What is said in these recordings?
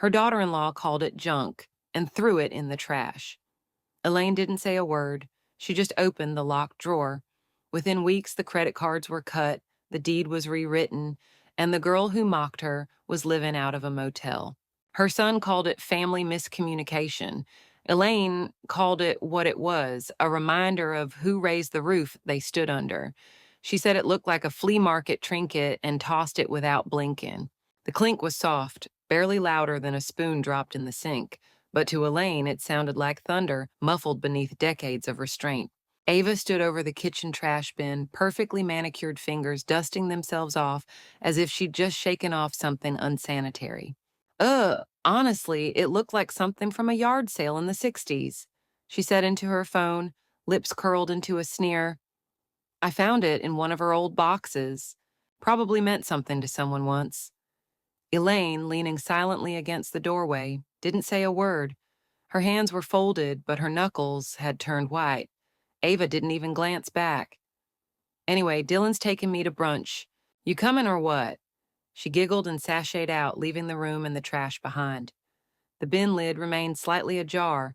Her daughter-in-law called it junk and threw it in the trash. Elaine didn't say a word. She just opened the locked drawer. Within weeks, the credit cards were cut, the deed was rewritten, and the girl who mocked her was living out of a motel. Her son called it family miscommunication. Elaine called it what it was, a reminder of who raised the roof they stood under. She said it looked like a flea market trinket and tossed it without blinking. The clink was soft, barely louder than a spoon dropped in the sink, but to Elaine it sounded like thunder, muffled beneath decades of restraint. Ava stood over the kitchen trash bin, perfectly manicured fingers dusting themselves off as if she'd just shaken off something unsanitary. Honestly, it looked like something from a yard sale in the 60s, she said into her phone, lips curled into a sneer. I found it in one of her old boxes. Probably meant something to someone once. Elaine, leaning silently against the doorway, didn't say a word. Her hands were folded, but her knuckles had turned white. Ava didn't even glance back. Anyway, Dylan's taking me to brunch. You coming or what? She giggled and sashayed out, leaving the room and the trash behind. The bin lid remained slightly ajar.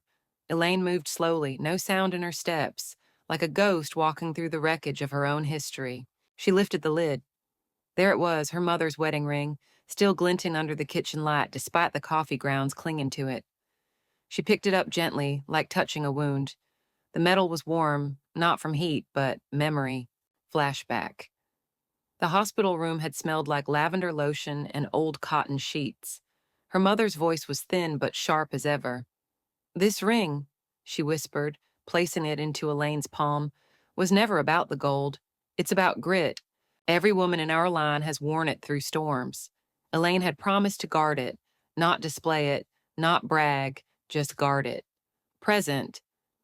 Elaine moved slowly, no sound in her steps, like a ghost walking through the wreckage of her own history. She lifted the lid. There it was, her mother's wedding ring, still glinting under the kitchen light despite the coffee grounds clinging to it. She picked it up gently, like touching a wound. The metal was warm, not from heat, but memory. Flashback. The hospital room had smelled like lavender lotion and old cotton sheets. Her mother's voice was thin but sharp as ever. This ring, she whispered, placing it into Elaine's palm, was never about the gold. It's about grit. Every woman in our line has worn it through storms. Elaine had promised to guard it, not display it, not brag, just guard it. Present.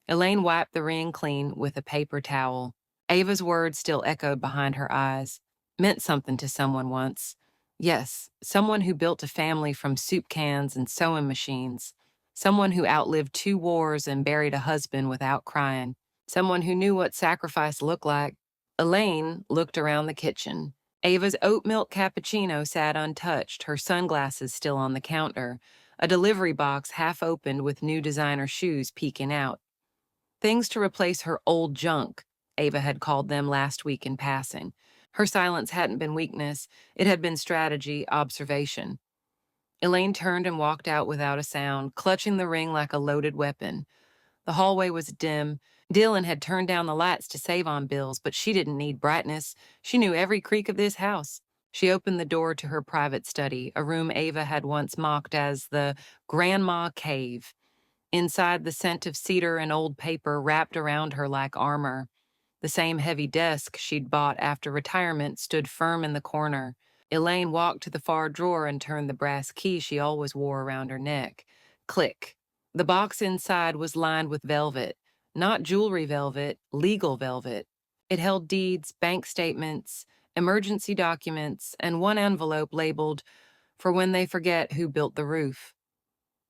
Elaine wiped the ring clean with a paper towel. Ava's words still echoed behind her eyes. Meant something to someone once. Yes, someone who built a family from soup cans and sewing machines. Someone who outlived 2 wars and buried a husband without crying. Someone who knew what sacrifice looked like. Elaine looked around the kitchen. Ava's oat milk cappuccino sat untouched, her sunglasses still on the counter, a delivery box half opened with new designer shoes peeking out. Things to replace her old junk, Ava had called them last week in passing. Her silence hadn't been weakness, it had been strategy, observation. Elaine turned and walked out without a sound, clutching the ring like a loaded weapon. The hallway was dim. Dylan had turned down the lights to save on bills, but she didn't need brightness. She knew every creak of this house. She opened the door to her private study, a room Ava had once mocked as the Grandma Cave. Inside, the scent of cedar and old paper wrapped around her like armor. The same heavy desk she'd bought after retirement stood firm in the corner. Elaine walked to the far drawer and turned the brass key she always wore around her neck. Click. The box inside was lined with velvet. Not jewelry velvet, legal velvet. It held deeds, bank statements, emergency documents, and one envelope labeled, "For when they forget who built the roof."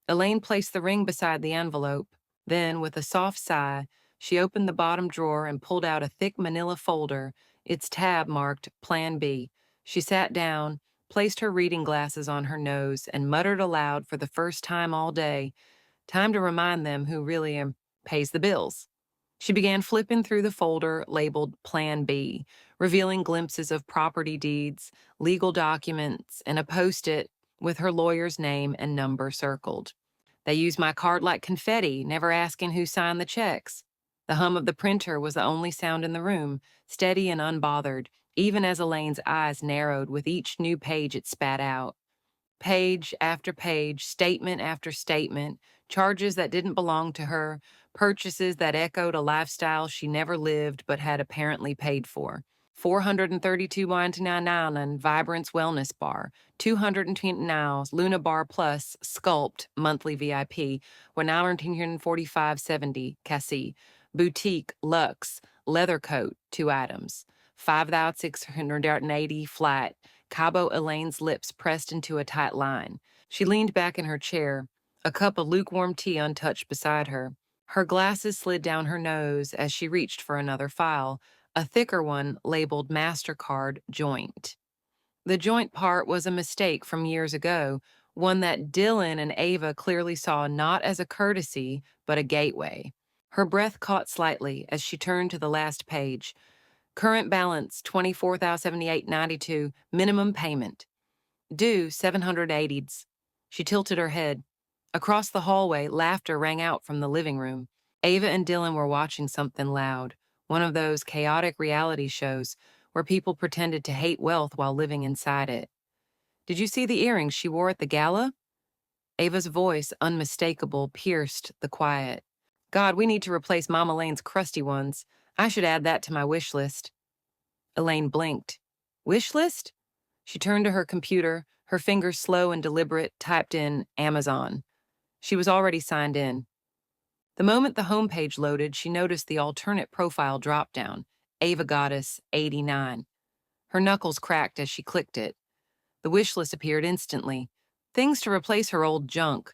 Elaine placed the ring beside the envelope. Then, with a soft sigh, she opened the bottom drawer and pulled out a thick manila folder, its tab marked Plan B. She sat down, placed her reading glasses on her nose, and muttered aloud for the first time all day, time to remind them who really pays the bills. She began flipping through the folder labeled Plan B, revealing glimpses of property deeds, legal documents, and a post-it with her lawyer's name and number circled. They used my card like confetti, never asking who signed the checks. The hum of the printer was the only sound in the room, steady and unbothered, even as Elaine's eyes narrowed with each new page it spat out. Page after page, statement after statement, charges that didn't belong to her, purchases that echoed a lifestyle she never lived but had apparently paid for. 432.99 and Vibrance Wellness Bar, 229 Luna Bar Plus Sculpt Monthly VIP, 145.70 Cassie, Boutique Luxe Leather Coat, 2 items, 5,680 Flat, Cabo. Elaine's lips pressed into a tight line. She leaned back in her chair, a cup of lukewarm tea untouched beside her. Her glasses slid down her nose as she reached for another file, a thicker one labeled MasterCard Joint. The joint part was a mistake from years ago, one that Dylan and Ava clearly saw not as a courtesy, but a gateway. Her breath caught slightly as she turned to the last page. Current balance $24,078.92, minimum payment. Due 780s. She tilted her head. Across the hallway, laughter rang out from the living room. Ava and Dylan were watching something loud, one of those chaotic reality shows where people pretended to hate wealth while living inside it. Did you see the earrings she wore at the gala? Ava's voice, unmistakable, pierced the quiet. God, we need to replace Mama Lane's crusty ones. I should add that to my wish list. Elaine blinked. Wish list? She turned to her computer, her fingers slow and deliberate, typed in Amazon. She was already signed in. The moment the homepage loaded, she noticed the alternate profile drop-down, Ava Goddess 89. Her knuckles cracked as she clicked it. The wish list appeared instantly. Things to replace her old junk.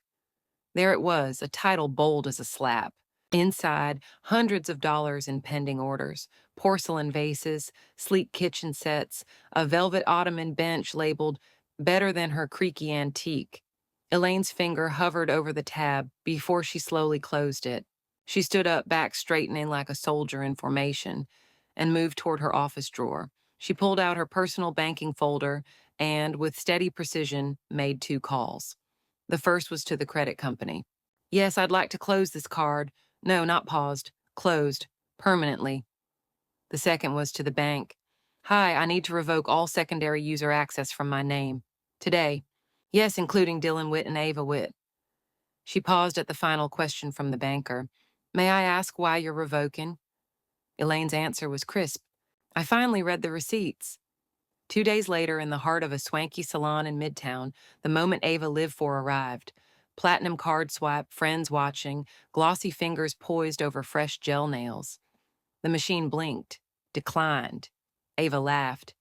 There it was, a title bold as a slap. Inside, hundreds of dollars in pending orders, porcelain vases, sleek kitchen sets, a velvet ottoman bench labeled better than her creaky antique. Elaine's finger hovered over the tab before she slowly closed it. She stood up, back straightening like a soldier in formation, and moved toward her office drawer. She pulled out her personal banking folder and, with steady precision, made 2 calls. The first was to the credit company. Yes, I'd like to close this card. No, not paused. Closed. Permanently. The second was to the bank. Hi, I need to revoke all secondary user access from my name. Today. Yes, including Dylan Witt and Ava Witt. She paused at the final question from the banker. May I ask why you're revoking? Elaine's answer was crisp. I finally read the receipts. 2 days later, in the heart of a swanky salon in Midtown, the moment Ava lived for arrived. Platinum card swipe, friends watching, glossy fingers poised over fresh gel nails. The machine blinked, declined. Ava laughed.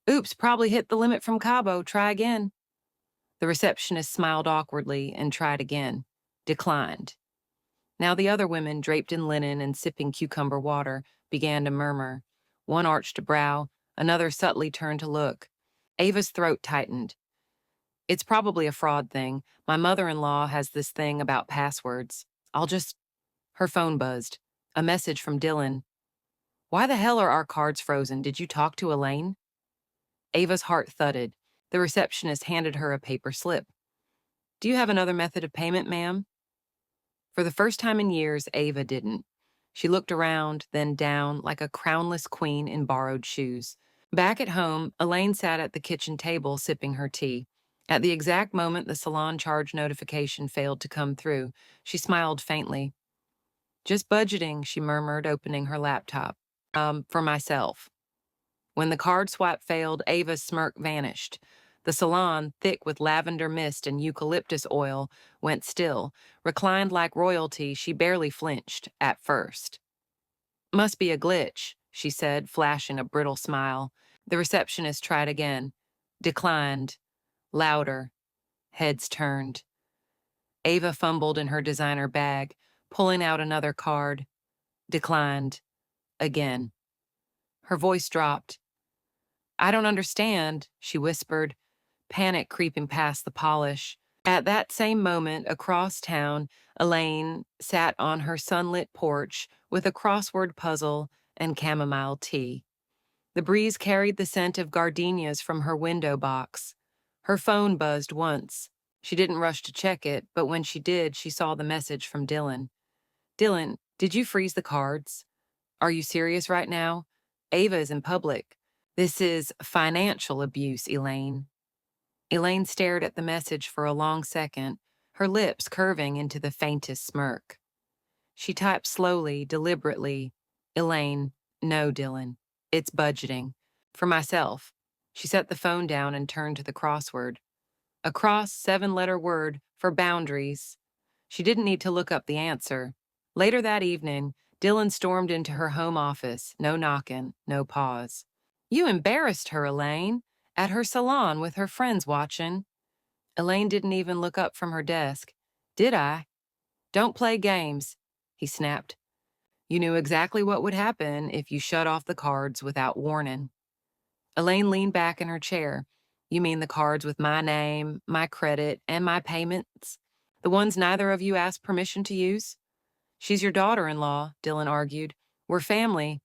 Oops, probably hit the limit from Cabo. Try again. The receptionist smiled awkwardly and tried again. Declined. Now the other women, draped in linen and sipping cucumber water, began to murmur. One arched a brow, another subtly turned to look. Ava's throat tightened. It's probably a fraud thing. My mother-in-law has this thing about passwords. Her phone buzzed. A message from Dylan. Why the hell are our cards frozen? Did you talk to Elaine? Ava's heart thudded. The receptionist handed her a paper slip. Do you have another method of payment, ma'am? For the first time in years, Ava didn't. She looked around, then down, like a crownless queen in borrowed shoes. Back at home, Elaine sat at the kitchen table sipping her tea. At the exact moment the salon charge notification failed to come through, she smiled faintly. Just budgeting, she murmured, opening her laptop. For myself. When the card swipe failed, Ava's smirk vanished. The salon, thick with lavender mist and eucalyptus oil, went still. Reclined like royalty, she barely flinched, at first. Must be a glitch, she said, flashing a brittle smile. The receptionist tried again. Declined. Louder. Heads turned. Ava fumbled in her designer bag, pulling out another card. Declined. Again. Her voice dropped. I don't understand, she whispered, panic creeping past the polish. At that same moment, across town, Elaine sat on her sunlit porch with a crossword puzzle and chamomile tea. The breeze carried the scent of gardenias from her window box. Her phone buzzed once. She didn't rush to check it, but when she did, she saw the message from Dylan. Dylan, did you freeze the cards? Are you serious right now? Ava is in public. This is financial abuse, Elaine. Elaine stared at the message for a long second, her lips curving into the faintest smirk. She typed slowly, deliberately. Elaine, no, Dylan. It's budgeting. For myself. She set the phone down and turned to the crossword. A cross 7-letter word for boundaries. She didn't need to look up the answer. Later that evening, Dylan stormed into her home office, no knocking, no pause. You embarrassed her, Elaine, at her salon with her friends watching. Elaine didn't even look up from her desk. Did I? Don't play games, he snapped. You knew exactly what would happen if you shut off the cards without warning. Elaine leaned back in her chair. You mean the cards with my name, my credit, and my payments? The ones neither of you asked permission to use? She's your daughter-in-law, Dylan argued. We're family,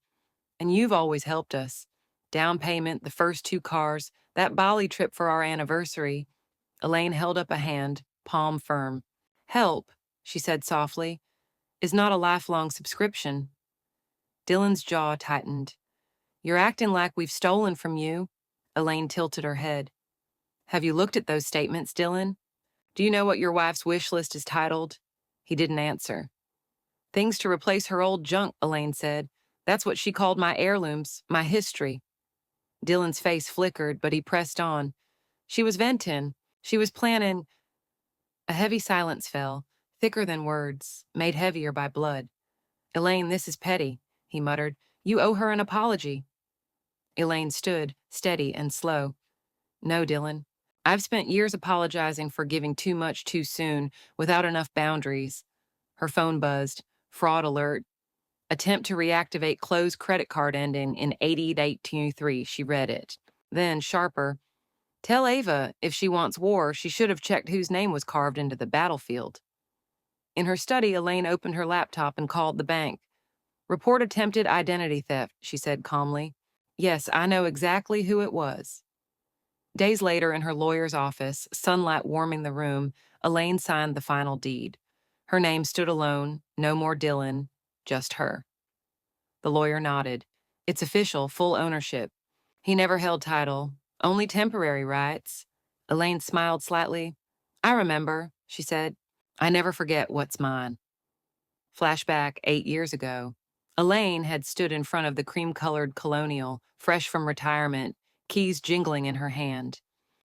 and you've always helped us. Down payment, the first 2 cars, that Bali trip for our anniversary. Elaine held up a hand, palm firm. Help, she said softly, is not a lifelong subscription. Dylan's jaw tightened. You're acting like we've stolen from you. Elaine tilted her head. Have you looked at those statements, Dylan? Do you know what your wife's wish list is titled? He didn't answer. Things to replace her old junk, Elaine said. That's what she called my heirlooms, my history. Dylan's face flickered, but he pressed on. She was venting. She was planning. A heavy silence fell, thicker than words, made heavier by blood. Elaine, this is petty, he muttered. You owe her an apology. Elaine stood, steady and slow. No, Dylan. I've spent years apologizing for giving too much too soon, without enough boundaries. Her phone buzzed. Fraud alert. Attempt to reactivate closed credit card ending in 8823. She read it. Then, sharper, tell Ava if she wants war, she should have checked whose name was carved into the battlefield. In her study, Elaine opened her laptop and called the bank. Report attempted identity theft, she said calmly. Yes, I know exactly who it was. Days later, in her lawyer's office, sunlight warming the room, Elaine signed the final deed. Her name stood alone, no more Dylan, just her. The lawyer nodded. It's official, full ownership. He never held title, only temporary rights. Elaine smiled slightly. I remember, she said. I never forget what's mine. Flashback 8 years ago. Elaine had stood in front of the cream-colored Colonial, fresh from retirement, keys jingling in her hand.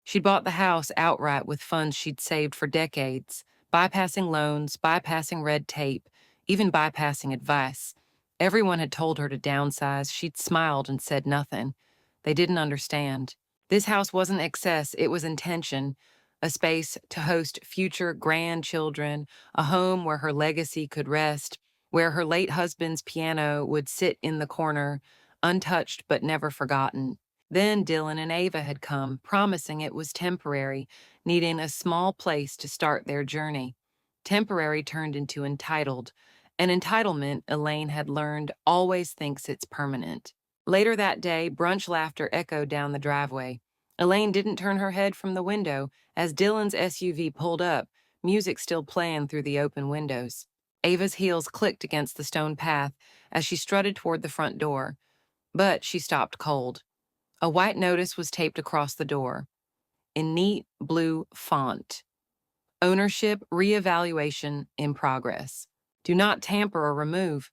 She'd bought the house outright with funds she'd saved for decades, bypassing loans, bypassing red tape, even bypassing advice. Everyone had told her to downsize. She'd smiled and said nothing. They didn't understand. This house wasn't excess, it was intention. A space to host future grandchildren, a home where her legacy could rest, where her late husband's piano would sit in the corner, untouched but never forgotten. Then Dylan and Ava had come, promising it was temporary, needing a small place to start their journey. Temporary turned into entitled. An entitlement, Elaine had learned, always thinks it's permanent. Later that day, brunch laughter echoed down the driveway. Elaine didn't turn her head from the window as Dylan's SUV pulled up, music still playing through the open windows. Ava's heels clicked against the stone path as she strutted toward the front door. But she stopped cold. A white notice was taped across the door, in neat blue font. Ownership reevaluation in progress. Do not tamper or remove.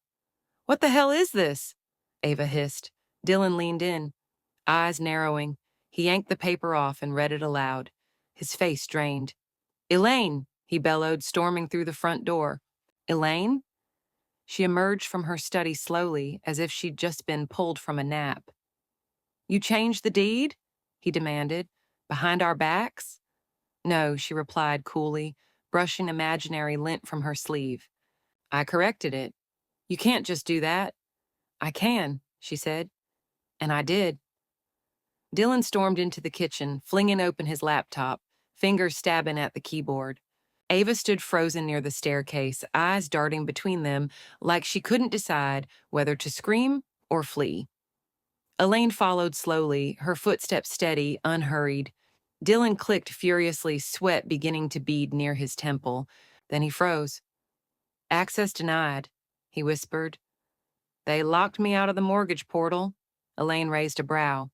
What the hell is this? Ava hissed. Dylan leaned in, eyes narrowing. He yanked the paper off and read it aloud, his face drained. Elaine, he bellowed, storming through the front door. Elaine? She emerged from her study slowly, as if she'd just been pulled from a nap. You changed the deed? He demanded. Behind our backs? No, she replied coolly, brushing imaginary lint from her sleeve. I corrected it. You can't just do that. I can, she said. And I did. Dylan stormed into the kitchen, flinging open his laptop, fingers stabbing at the keyboard. Ava stood frozen near the staircase, eyes darting between them like she couldn't decide whether to scream or flee. Elaine followed slowly, her footsteps steady, unhurried. Dylan clicked furiously, sweat beginning to bead near his temple. Then he froze. Access denied, he whispered. They locked me out of the mortgage portal. Elaine raised a brow.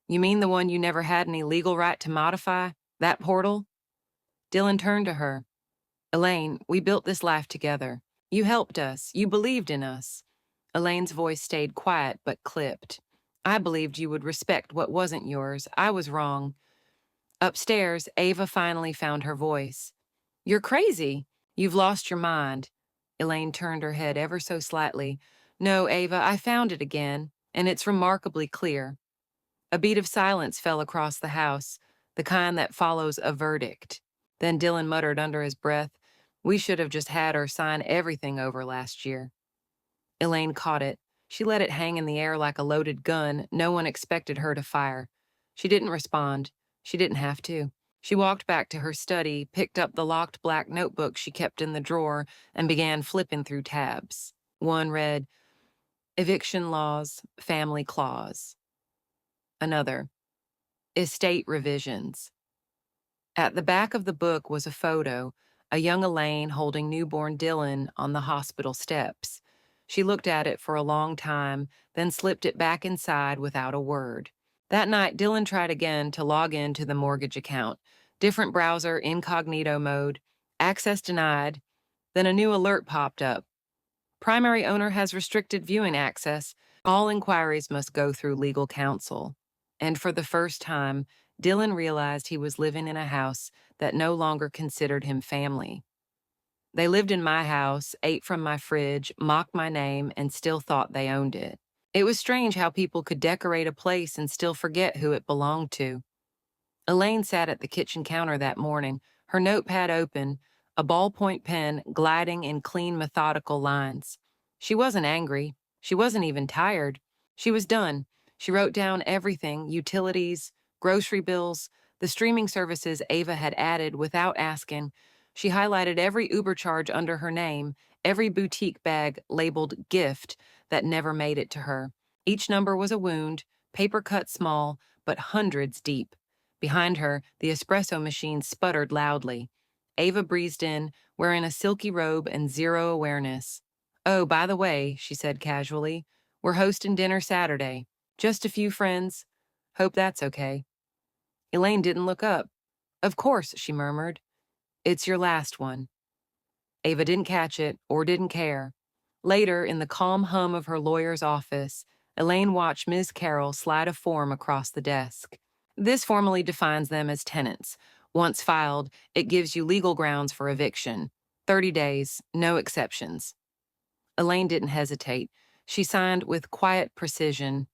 You mean the one you never had any legal right to modify? That portal? Dylan turned to her. Elaine, we built this life together. You helped us. You believed in us. Elaine's voice stayed quiet but clipped. I believed you would respect what wasn't yours. I was wrong. Upstairs, Ava finally found her voice. You're crazy. You've lost your mind. Elaine turned her head ever so slightly. No, Ava, I found it again, and it's remarkably clear. A beat of silence fell across the house, the kind that follows a verdict. Then Dylan muttered under his breath, We should have just had her sign everything over last year. Elaine caught it. She let it hang in the air like a loaded gun. No one expected her to fire. She didn't respond, She didn't have to. She walked back to her study, picked up the locked black notebook she kept in the drawer, and began flipping through tabs. One read, Eviction Laws, Family Clause. Another, Estate Revisions. At the back of the book was a photo, a young Elaine holding newborn Dylan on the hospital steps. She looked at it for a long time, then slipped it back inside without a word. That night, Dylan tried again to log in to the mortgage account. Different browser, incognito mode, access denied. Then a new alert popped up. Primary owner has restricted viewing access. All inquiries must go through legal counsel. And for the first time, Dylan realized he was living in a house that no longer considered him family. They lived in my house, ate from my fridge, mocked my name, and still thought they owned it. It was strange how people could decorate a place and still forget who it belonged to. Elaine sat at the kitchen counter that morning, her notepad open, a ballpoint pen gliding in clean, methodical lines. She wasn't angry. She wasn't even tired. She was done. She wrote down everything, utilities, grocery bills, the streaming services Ava had added without asking. She highlighted every Uber charge under her name, every boutique bag labeled gift that never made it to her. Each number was a wound, paper cut small, but hundreds deep. Behind her, the espresso machine sputtered loudly. Ava breezed in, wearing a silky robe and zero awareness. Oh, by the way, she said casually, we're hosting dinner Saturday. Just a few friends. Hope that's okay. Elaine didn't look up. Of course, she murmured. It's your last one. Ava didn't catch it or didn't care. Later, in the calm hum of her lawyer's office, Elaine watched Ms. Carroll slide a form across the desk. This formally defines them as tenants. Once filed, it gives you legal grounds for eviction. 30 days, no exceptions. Elaine didn't hesitate. She signed with quiet precision.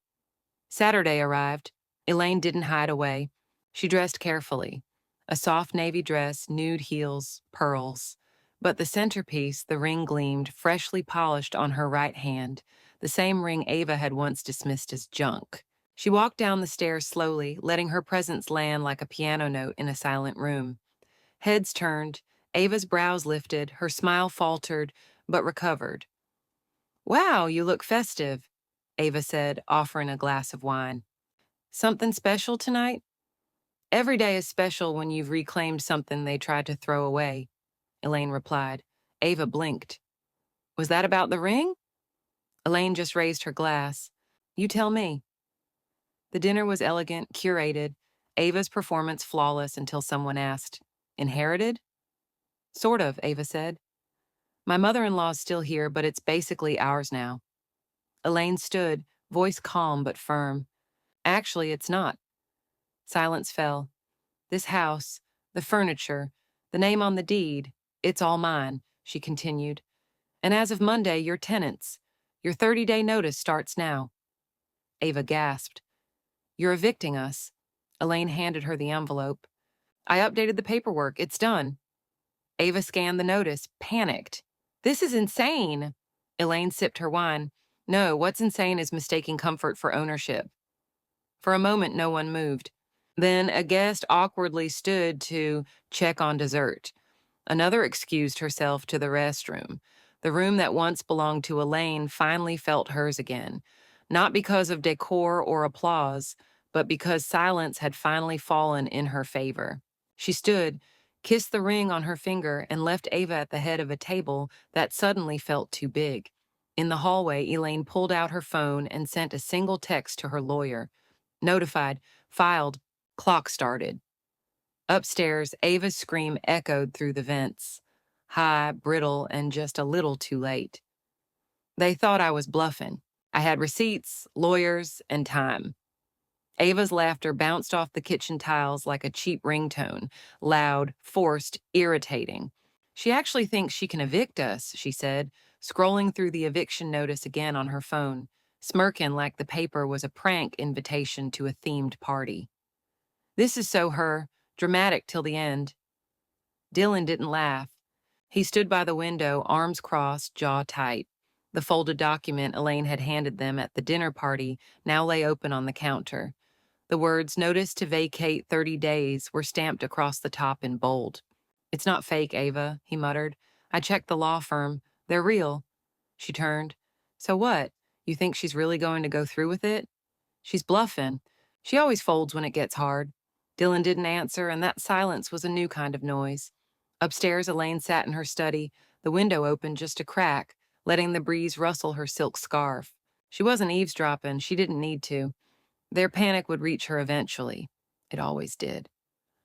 Saturday arrived. Elaine didn't hide away. She dressed carefully. A soft navy dress, nude heels, pearls. But the centerpiece, the ring gleamed, freshly polished on her right hand, the same ring Ava had once dismissed as junk. She walked down the stairs slowly, letting her presence land like a piano note in a silent room. Heads turned, Ava's brows lifted, her smile faltered, but recovered. Wow, you look festive, Ava said, offering a glass of wine. Something special tonight? Every day is special when you've reclaimed something they tried to throw away, Elaine replied. Ava blinked. Was that about the ring? Elaine just raised her glass. You tell me. The dinner was elegant, curated, Ava's performance flawless until someone asked, Inherited? Sort of, Ava said. My mother-in-law's still here, but it's basically ours now. Elaine stood, voice calm but firm. Actually, it's not. Silence fell. This house, the furniture, the name on the deed, it's all mine, she continued. And as of Monday, you're tenants. Your 30-day notice starts now. Ava gasped. You're evicting us. Elaine handed her the envelope. I updated the paperwork. It's done. Ava scanned the notice, panicked. This is insane. Elaine sipped her wine. No, what's insane is mistaking comfort for ownership. For a moment, no one moved. Then a guest awkwardly stood to check on dessert. Another excused herself to the restroom. The room that once belonged to Elaine finally felt hers again, not because of decor or applause, but because silence had finally fallen in her favor. She stood, kissed the ring on her finger, and left Ava at the head of a table that suddenly felt too big. In the hallway, Elaine pulled out her phone and sent a single text to her lawyer. Notified, filed, clock started. Upstairs, Ava's scream echoed through the vents, high, brittle, and just a little too late. They thought I was bluffing. I had receipts, lawyers, and time. Ava's laughter bounced off the kitchen tiles like a cheap ringtone, loud, forced, irritating. She actually thinks she can evict us, she said, scrolling through the eviction notice again on her phone, smirking like the paper was a prank invitation to a themed party. This is so her, dramatic till the end. Dylan didn't laugh. He stood by the window, arms crossed, jaw tight. The folded document Elaine had handed them at the dinner party now lay open on the counter. The words "Notice to vacate 30 days" were stamped across the top in bold. "It's not fake, Ava," he muttered. "I checked the law firm. They're real." She turned. "So what? You think she's really going to go through with it?" "She's bluffing. She always folds when it gets hard." Dylan didn't answer, and that silence was a new kind of noise. Upstairs, Elaine sat in her study, the window open just a crack, letting the breeze rustle her silk scarf. She wasn't eavesdropping, she didn't need to. Their panic would reach her eventually. It always did.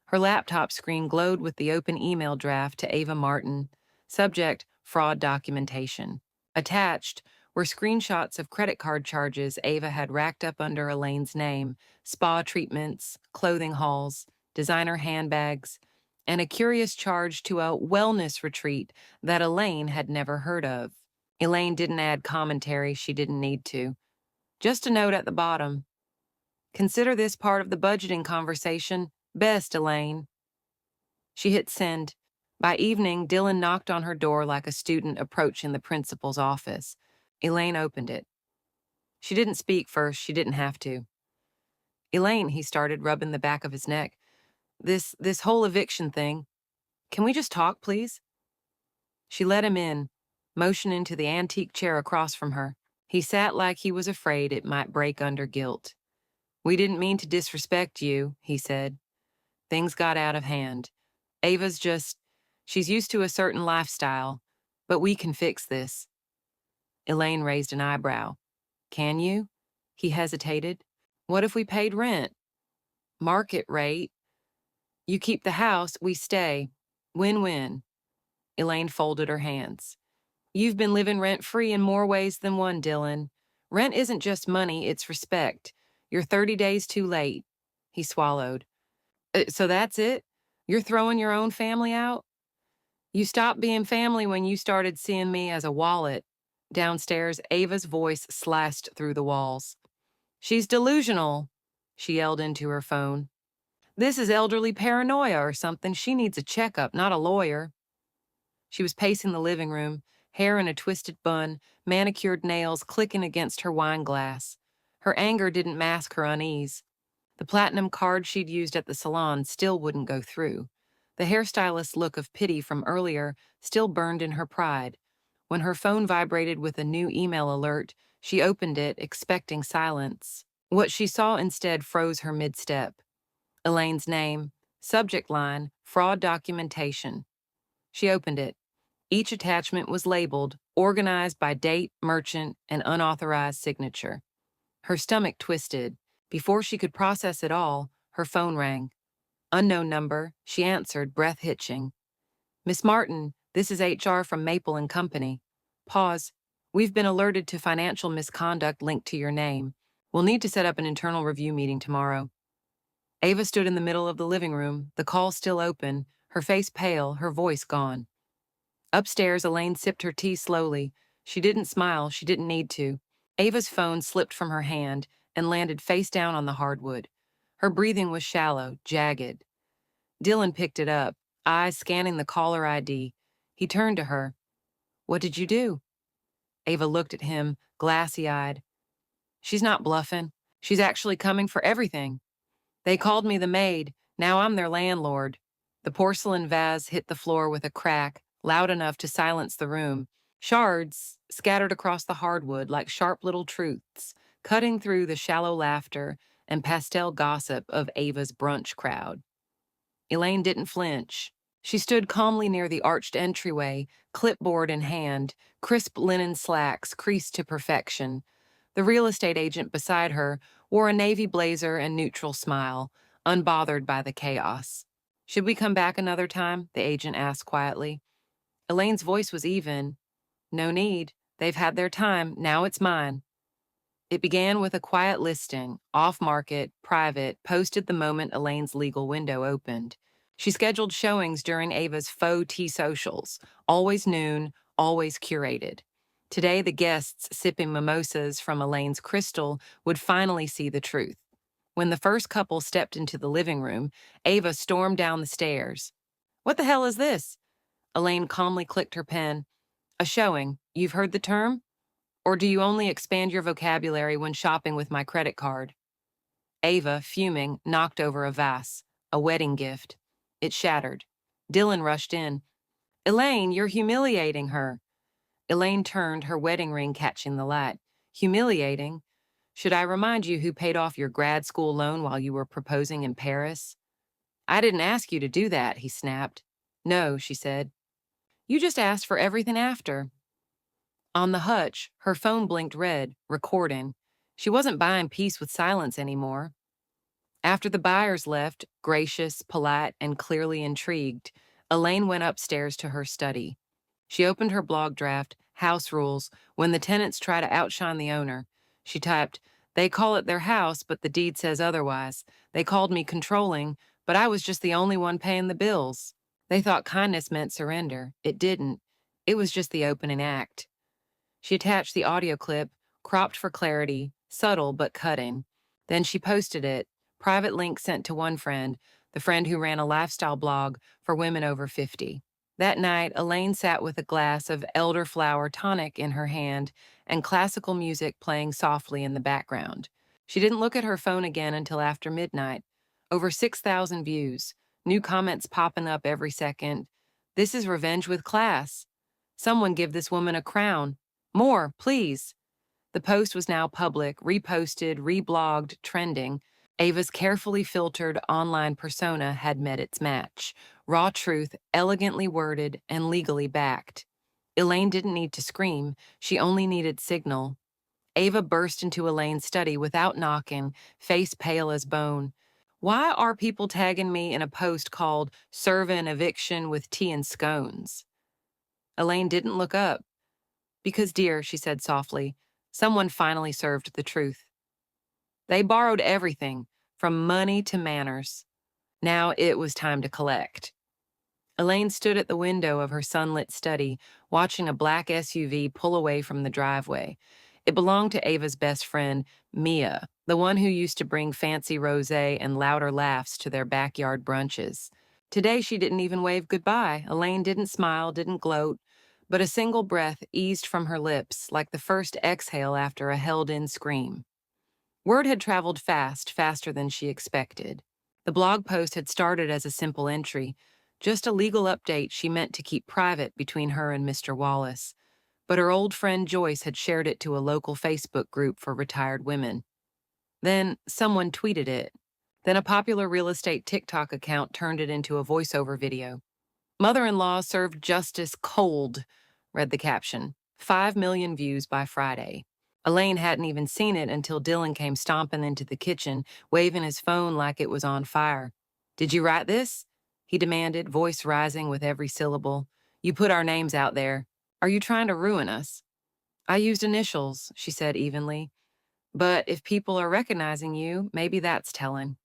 Her laptop screen glowed with the open email draft to Ava Martin. Subject: fraud documentation. Attached were screenshots of credit card charges Ava had racked up under Elaine's name, spa treatments, clothing hauls, designer handbags, and a curious charge to a wellness retreat that Elaine had never heard of. Elaine didn't add commentary she didn't need to. Just a note at the bottom: "Consider this part of the budgeting conversation. Best, Elaine." She hit send. By evening, Dylan knocked on her door like a student approaching the principal's office. Elaine opened it. She didn't speak first, she didn't have to. "Elaine," he started, rubbing the back of his neck. This whole eviction thing. Can we just talk, please?" She let him in, motioning to the antique chair across from her. He sat like he was afraid it might break under guilt. "We didn't mean to disrespect you," he said. "Things got out of hand. She's used to a certain lifestyle, but we can fix this." Elaine raised an eyebrow. "Can you?" He hesitated. "What if we paid rent?" "Market rate. You keep the house, we stay. Win-win." Elaine folded her hands. "You've been living rent-free in more ways than one, Dylan. Rent isn't just money, it's respect. You're 30 days too late." He swallowed. So that's it? You're throwing your own family out?" "You stopped being family when you started seeing me as a wallet." Downstairs, Ava's voice sliced through the walls. "She's delusional," she yelled into her phone. "This is elderly paranoia or something. She needs a checkup, not a lawyer." She was pacing the living room, hair in a twisted bun, manicured nails clicking against her wine glass. Her anger didn't mask her unease. The platinum card she'd used at the salon still wouldn't go through. The hairstylist's look of pity from earlier still burned in her pride. When her phone vibrated with a new email alert, she opened it, expecting silence. What she saw instead froze her mid-step. Elaine's name, subject line, fraud documentation. She opened it. Each attachment was labeled, organized by date, merchant, and unauthorized signature. Her stomach twisted. Before she could process it all, her phone rang. Unknown number, she answered, breath hitching. "Miss Martin, this is HR from Maple and Company." Pause. "We've been alerted to financial misconduct linked to your name. We'll need to set up an internal review meeting tomorrow." Ava stood in the middle of the living room, the call still open, her face pale, her voice gone. Upstairs, Elaine sipped her tea slowly. She didn't smile, she didn't need to. Ava's phone slipped from her hand and landed face down on the hardwood. Her breathing was shallow, jagged. Dylan picked it up, eyes scanning the caller ID. He turned to her. "What did you do?" Ava looked at him, glassy-eyed. "She's not bluffing. She's actually coming for everything. They called me the maid. Now I'm their landlord." The porcelain vase hit the floor with a crack, loud enough to silence the room. Shards scattered across the hardwood like sharp little truths, cutting through the shallow laughter and pastel gossip of Ava's brunch crowd. Elaine didn't flinch. She stood calmly near the arched entryway, clipboard in hand, crisp linen slacks creased to perfection. The real estate agent beside her wore a navy blazer and neutral smile, unbothered by the chaos. "Should we come back another time?" the agent asked quietly. Elaine's voice was even. "No need. They've had their time. Now it's mine." It began with a quiet listing, off-market, private, posted the moment Elaine's legal window opened. She scheduled showings during Ava's faux tea socials, always noon, always curated. Today, the guests sipping mimosas from Elaine's crystal would finally see the truth. When the first couple stepped into the living room, Ava stormed down the stairs. "What the hell is this?" Elaine calmly clicked her pen. "A showing. You've heard the term? Or do you only expand your vocabulary when shopping with my credit card?" Ava, fuming, knocked over a vase, a wedding gift. It shattered. Dylan rushed in. Elaine, you're humiliating her. Elaine turned, her wedding ring catching the light. Humiliating? Should I remind you who paid off your grad school loan while you were proposing in Paris? I didn't ask you to do that, he snapped. No, she said. You just asked for everything after. On the hutch, her phone blinked red, recording. She wasn't buying peace with silence anymore. After the buyers left, gracious, polite, and clearly intrigued, Elaine went upstairs to her study. She opened her blog draft, House Rules, when the tenants try to outshine the owner. She typed, They call it their house, but the deed says otherwise. They called me controlling, but I was just the only one paying the bills. They thought kindness meant surrender. It didn't. It was just the opening act. She attached the audio clip, cropped for clarity, subtle but cutting. Then she posted it, private link sent to one friend, the friend who ran a lifestyle blog for women over 50. That night, Elaine sat with a glass of elderflower tonic in her hand and classical music playing softly in the background. She didn't look at her phone again until after midnight. Over 6,000 views, new comments popping up every second. This is revenge with class. Someone give this woman a crown. More, please. The post was now public, reposted, reblogged, trending. Ava's carefully filtered online persona had met its match. Raw truth, elegantly worded, and legally backed. Elaine didn't need to scream. She only needed signal. Ava burst into Elaine's study without knocking, face pale as bone. Why are people tagging me in a post called Serve an Eviction with Tea and Scones? Elaine didn't look up. Because, dear, she said softly, someone finally served the truth. They borrowed everything, from money to manners. Now it was time to collect. Elaine stood at the window of her sunlit study, watching a black SUV pull away from the driveway. It belonged to Ava's best friend, Mia, the one who used to bring fancy rosé and louder laughs to their backyard brunches. Today she didn't even wave goodbye. Elaine didn't smile, didn't gloat, but a single breath eased from her lips, like the first exhale after a held-in scream. Word had traveled fast, faster than she expected. The blog post had started as a simple entry, just a legal update she meant to keep private between her and Mr. Wallace. But her old friend Joyce had shared it to a local Facebook group for retired women. Then someone tweeted it. Then a popular real estate TikTok account turned it into a voiceover video. Mother-in-law served justice cold, read the caption. 5 million views by Friday. Elaine hadn't even seen it until Dylan came stomping into the kitchen, waving his phone like it was on fire. Did you write this? He demanded, voice rising with every syllable. You put our names out there. Are you trying to ruin us? I used initials, she said evenly. But if people are recognizing you, maybe that's telling.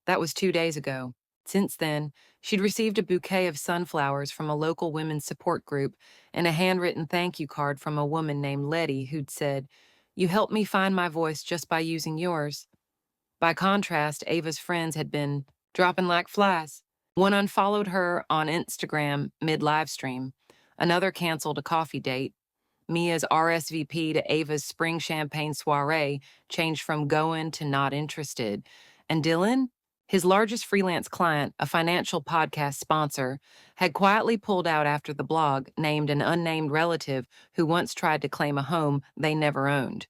That was 2 days ago. Since then, she'd received a bouquet of sunflowers from a local women's support group and a handwritten thank you card from a woman named Letty who'd said, You helped me find my voice just by using yours. By contrast, Ava's friends had been dropping like flies. One unfollowed her on Instagram mid-livestream. Another canceled a coffee date. Mia's RSVP to Ava's spring champagne soiree changed from going to not interested. And Dylan? His largest freelance client, a financial podcast sponsor, had quietly pulled out after the blog named an unnamed relative who once tried to claim a home they never owned.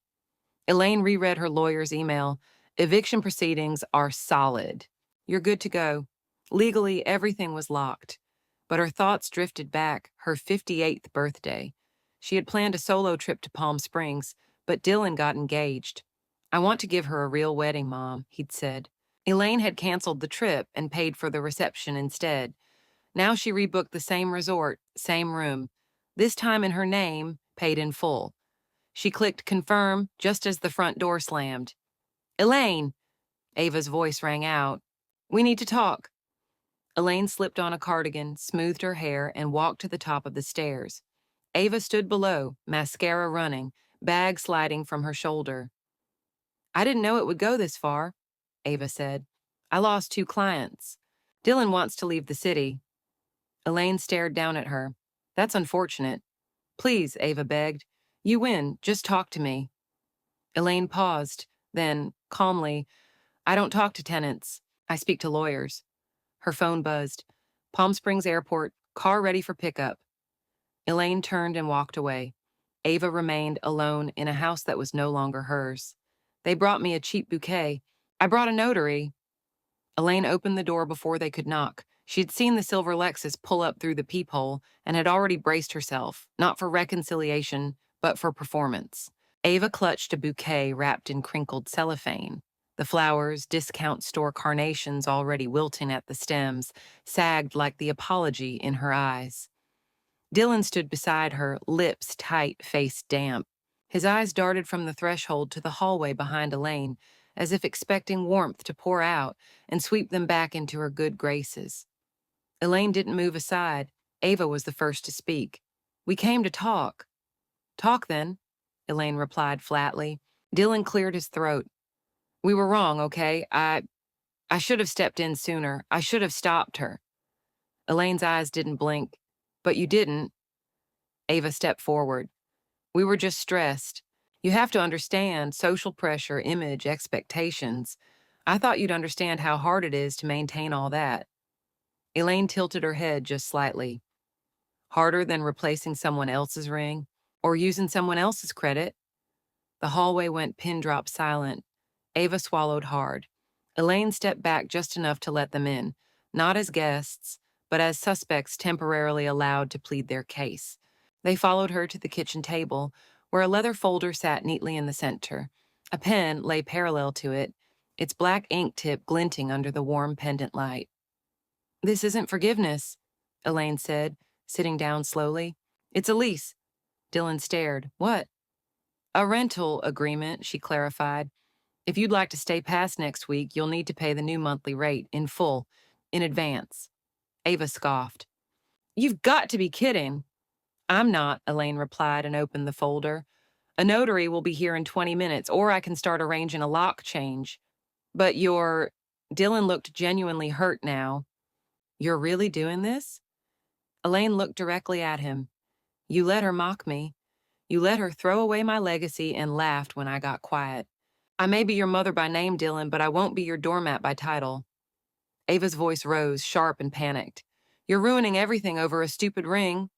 Elaine reread her lawyer's email. Eviction proceedings are solid. You're good to go. Legally, everything was locked. But her thoughts drifted back, her 58th birthday. She had planned a solo trip to Palm Springs, but Dylan got engaged. I want to give her a real wedding, Mom, he'd said. Elaine had canceled the trip and paid for the reception instead. Now she rebooked the same resort, same room. This time in her name, paid in full. She clicked confirm just as the front door slammed. Elaine! Ava's voice rang out. We need to talk. Elaine slipped on a cardigan, smoothed her hair, and walked to the top of the stairs. Ava stood below, mascara running, bag sliding from her shoulder. I didn't know it would go this far, Ava said. I lost 2 clients. Dylan wants to leave the city. Elaine stared down at her. That's unfortunate. Please, Ava begged. You win. Just talk to me. Elaine paused, then, calmly, I don't talk to tenants. I speak to lawyers. Her phone buzzed. Palm Springs Airport, car ready for pickup. Elaine turned and walked away. Ava remained alone in a house that was no longer hers. They brought me a cheap bouquet. I brought a notary. Elaine opened the door before they could knock. She had seen the silver Lexus pull up through the peephole and had already braced herself, not for reconciliation, but for performance. Ava clutched a bouquet wrapped in crinkled cellophane. The flowers, discount store carnations already wilting at the stems, sagged like the apology in her eyes. Dylan stood beside her, lips tight, face damp. His eyes darted from the threshold to the hallway behind Elaine, as if expecting warmth to pour out and sweep them back into her good graces. Elaine didn't move aside. Ava was the first to speak. We came to talk. Talk then, Elaine replied flatly. Dylan cleared his throat. We were wrong, okay? I should have stepped in sooner. I should have stopped her. Elaine's eyes didn't blink. But you didn't. Ava stepped forward. We were just stressed. You have to understand social pressure, image, expectations. I thought you'd understand how hard it is to maintain all that. Elaine tilted her head just slightly. Harder than replacing someone else's ring or using someone else's credit. The hallway went pin-drop silent. Ava swallowed hard. Elaine stepped back just enough to let them in, not as guests, but as suspects temporarily allowed to plead their case. They followed her to the kitchen table, where a leather folder sat neatly in the center. A pen lay parallel to it, its black ink tip glinting under the warm pendant light. This isn't forgiveness, Elaine said, sitting down slowly. It's a lease. Dylan stared. What? A rental agreement, she clarified. If you'd like to stay past next week, you'll need to pay the new monthly rate in full, in advance. Ava scoffed. You've got to be kidding. I'm not, Elaine replied and opened the folder. A notary will be here in 20 minutes, or I can start arranging a lock change. But Dylan looked genuinely hurt now. You're really doing this? Elaine looked directly at him. You let her mock me. You let her throw away my legacy and laughed when I got quiet. I may be your mother by name, Dylan, but I won't be your doormat by title. Ava's voice rose, sharp and panicked. You're ruining everything over a stupid ring.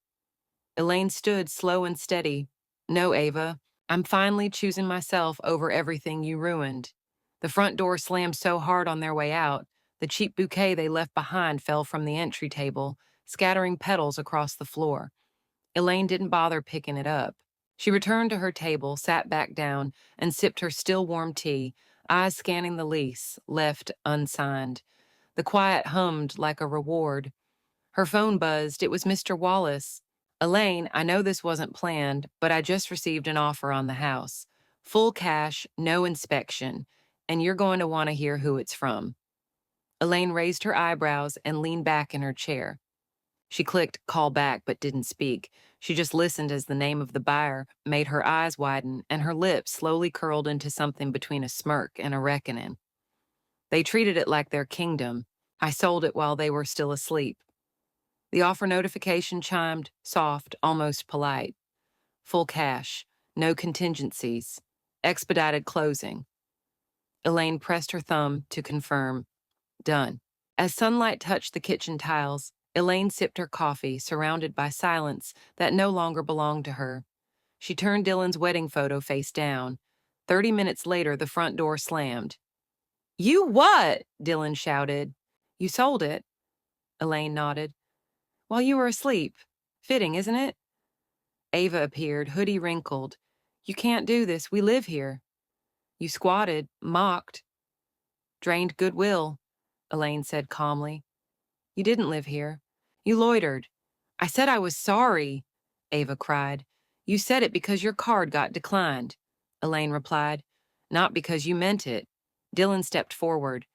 Elaine stood slow and steady. No, Ava, I'm finally choosing myself over everything you ruined. The front door slammed so hard on their way out, the cheap bouquet they left behind fell from the entry table, scattering petals across the floor. Elaine didn't bother picking it up. She returned to her table, sat back down, and sipped her still warm tea, eyes scanning the lease, left unsigned. The quiet hummed like a reward. Her phone buzzed. It was Mr. Wallace. Elaine, I know this wasn't planned, but I just received an offer on the house. Full cash, no inspection, and you're going to want to hear who it's from. Elaine raised her eyebrows and leaned back in her chair. She clicked call back but didn't speak. She just listened as the name of the buyer made her eyes widen and her lips slowly curled into something between a smirk and a reckoning. They treated it like their kingdom. I sold it while they were still asleep. The offer notification chimed, soft, almost polite. Full cash, no contingencies, expedited closing. Elaine pressed her thumb to confirm. Done. As sunlight touched the kitchen tiles, Elaine sipped her coffee, surrounded by silence that no longer belonged to her. She turned Dylan's wedding photo face down. 30 minutes later, the front door slammed. You what? Dylan shouted. You sold it. Elaine nodded. While you were asleep. Fitting, isn't it? Ava appeared, hoodie wrinkled. You can't do this. We live here. You squatted, mocked. Drained goodwill, Elaine said calmly. You didn't live here. You loitered. I said I was sorry, Ava cried. You said it because your card got declined, Elaine replied. Not because you meant it. Dylan stepped forward.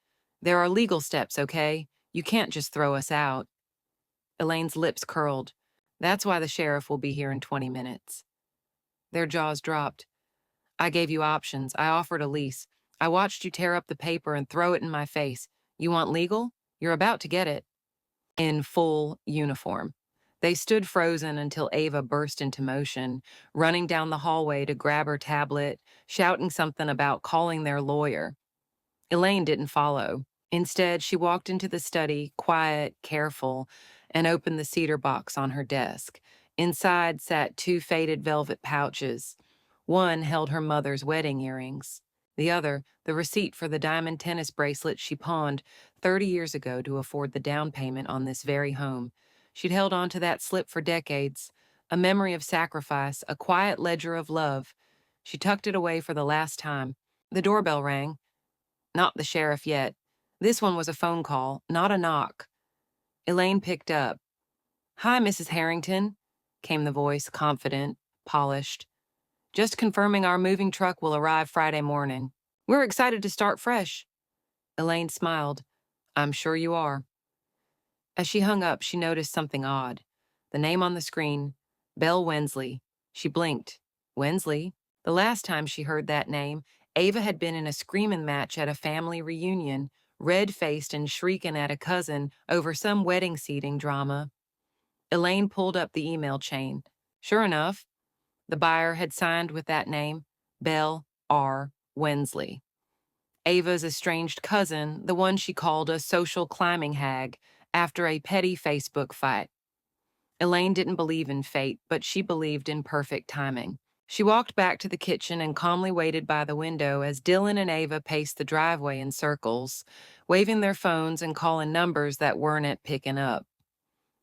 There are legal steps, okay? You can't just throw us out. Elaine's lips curled. That's why the sheriff will be here in 20 minutes. Their jaws dropped. I gave you options. I offered a lease. I watched you tear up the paper and throw it in my face. You want legal? You're about to get it. In full uniform. They stood frozen until Ava burst into motion, running down the hallway to grab her tablet, shouting something about calling their lawyer. Elaine didn't follow. Instead, she walked into the study, quiet, careful, and opened the cedar box on her desk. Inside sat two faded velvet pouches. One held her mother's wedding earrings. The other, the receipt for the diamond tennis bracelet she pawned 30 years ago to afford the down payment on this very home. She'd held on to that slip for decades, a memory of sacrifice, a quiet ledger of love. She tucked it away for the last time. The doorbell rang. Not the sheriff yet. This one was a phone call, not a knock. Elaine picked up. "Hi, Mrs. Harrington," came the voice, confident, polished. "Just confirming our moving truck will arrive Friday morning. We're excited to start fresh." Elaine smiled. "I'm sure you are." As she hung up, she noticed something odd. The name on the screen, Belle Wensley. She blinked. Wensley? The last time she heard that name, Ava had been in a screaming match at a family reunion, red-faced and shrieking at a cousin over some wedding seating drama. Elaine pulled up the email chain. Sure enough, the buyer had signed with that name, Belle R. Wensley. Ava's estranged cousin, the one she called a social climbing hag, after a petty Facebook fight. Elaine didn't believe in fate, but she believed in perfect timing. She walked back to the kitchen and calmly waited by the window as Dylan and Ava paced the driveway in circles, waving their phones and calling numbers that weren't picking up.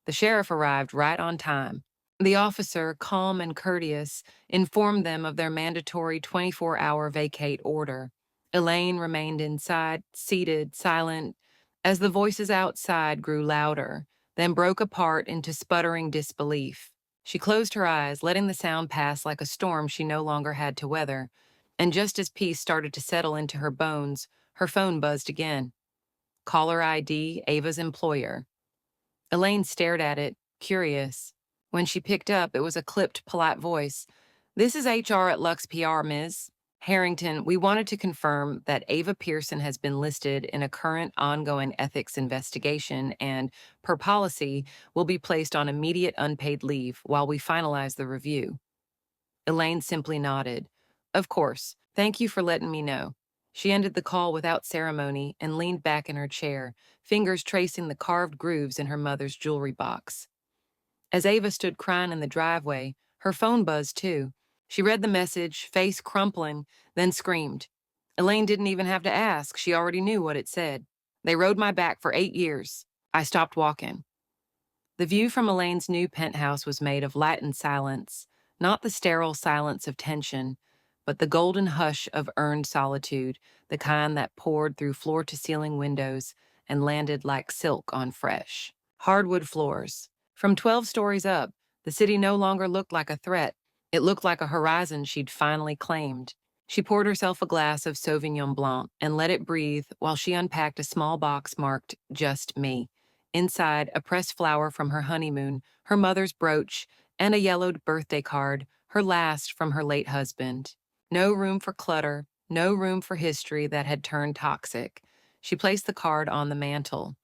The sheriff arrived right on time. The officer, calm and courteous, informed them of their mandatory 24-hour vacate order. Elaine remained inside, seated, silent, as the voices outside grew louder, then broke apart into sputtering disbelief. She closed her eyes, letting the sound pass like a storm she no longer had to weather, and just as peace started to settle into her bones, her phone buzzed again. Caller ID, Ava's employer. Elaine stared at it, curious. When she picked up, it was a clipped, polite voice. "This is HR at Lux PR, Ms. Harrington. We wanted to confirm that Ava Pearson has been listed in a current ongoing ethics investigation and, per policy, will be placed on immediate unpaid leave while we finalize the review." Elaine simply nodded. "Of course. Thank you for letting me know." She ended the call without ceremony and leaned back in her chair, fingers tracing the carved grooves in her mother's jewelry box. As Ava stood crying in the driveway, her phone buzzed too. She read the message, face crumpling, then screamed. Elaine didn't even have to ask. She already knew what it said. "They rode my back for 8 years. I stopped walking." The view from Elaine's new penthouse was made of light and silence, not the sterile silence of tension, but the golden hush of earned solitude, the kind that poured through floor-to-ceiling windows and landed like silk on fresh, hardwood floors. From 12 stories up, the city no longer looked like a threat. It looked like a horizon she'd finally claimed. She poured herself a glass of Sauvignon Blanc and let it breathe while she unpacked a small box marked "Just Me." Inside, a pressed flower from her honeymoon, her mother's brooch, and a yellowed birthday card, her last from her late husband. No room for clutter, no room for history that had turned toxic. She placed the card on the mantel.